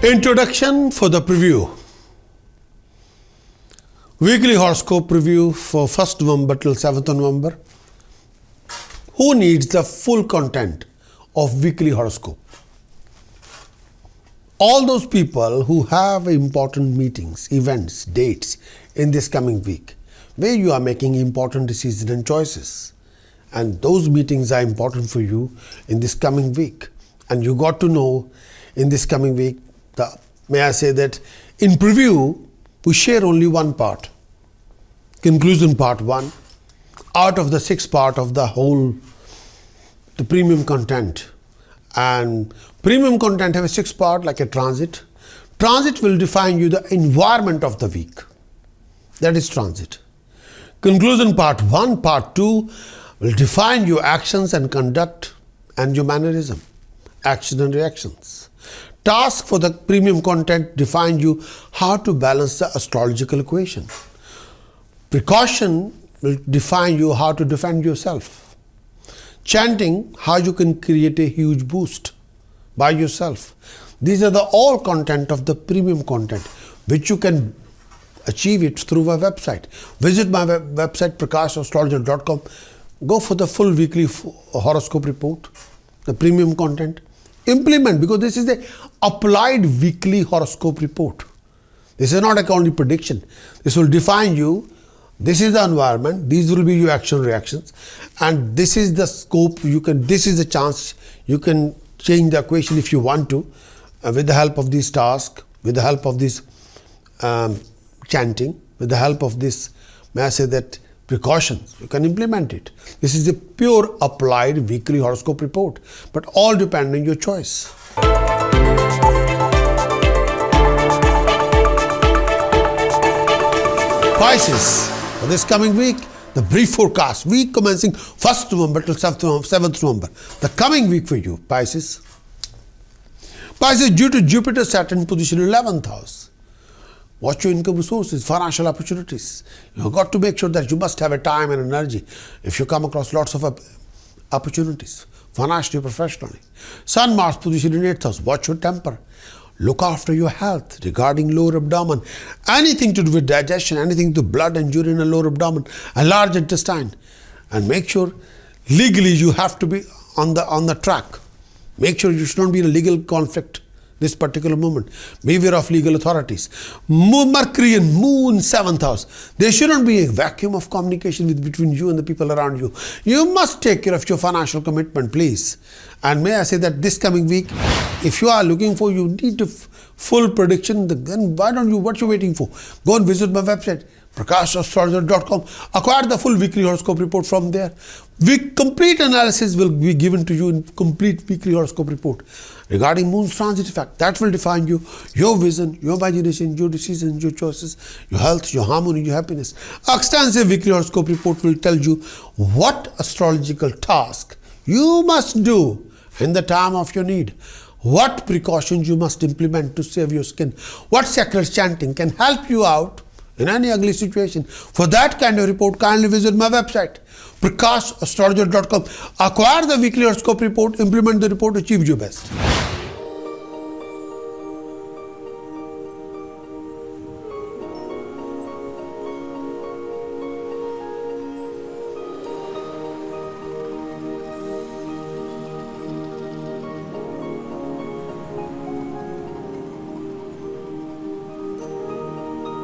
Introduction for the preview. Weekly horoscope review for 1st November till 7th November. Who needs the full content of weekly horoscope? All those people who have important meetings, events, dates in this coming week, where you are making important decisions and choices. And those meetings are important for you in this coming week. And you got to know in this coming week, may I say that in preview, we share only one part. Conclusion part 1. Out of the 6 part of the whole, the premium content. And premium content have a 6 part like a transit. Transit will define you the environment of the week. That is transit. Conclusion part 1, part 2 will define your actions and conduct and your mannerism, action and reactions. Task for the premium content define you how to balance the astrological equation. Precaution will define you how to defend yourself. Chanting, how you can create a huge boost by yourself. These are the all content of the premium content, which you can achieve it through my website. Visit my website prakashastrologer.com. Go for the full weekly horoscope report, the premium content. Implement, because this is the applied weekly horoscope report. This is not a only prediction. This will define you. This is the environment. These will be your action reactions, and this is the scope. This is the chance you can change the equation if you want to, with the help of this task, with the help of this chanting, with the help of this, may I say that, precautions. You can implement it. This is a pure applied weekly horoscope report, but all depend on your choice. Pisces, for this coming week, the brief forecast, week commencing 1st November till 7th November. The coming week for you, Pisces. Pisces, due to Jupiter, Saturn position 11th house. Watch your income resources, financial opportunities. You've got to make sure that you must have a time and energy if you come across lots of opportunities, financially, professionally. Sun, Mars position in 8th house. Watch your temper. Look after your health regarding lower abdomen. Anything to do with digestion, anything to blood and urine and lower abdomen, and large intestine. And make sure legally you have to be on the track. Make sure you should not be in a legal conflict this particular moment. Beware of legal authorities. Mercury and Moon 7th house. There shouldn't be a vacuum of communication between you and the people around you. You must take care of your financial commitment, please. And may I say that this coming week, if you are looking for, you need a full prediction, then why don't you, what you're waiting for? Go and visit my website, prakashastrologer.com. Acquire the full weekly horoscope report from there. Complete analysis will be given to you in complete weekly horoscope report regarding Moon's transit effect. That will define you, your vision, your imagination, your decisions, your choices, your health, your harmony, your happiness. Extensive weekly horoscope report will tell you what astrological task you must do in the time of your need. What precautions you must implement to save your skin. What sacred chanting can help you out in any ugly situation. For that kind of report, kindly visit my website, prakashastrologer.com. Acquire the weekly horoscope report, implement the report, achieve your best.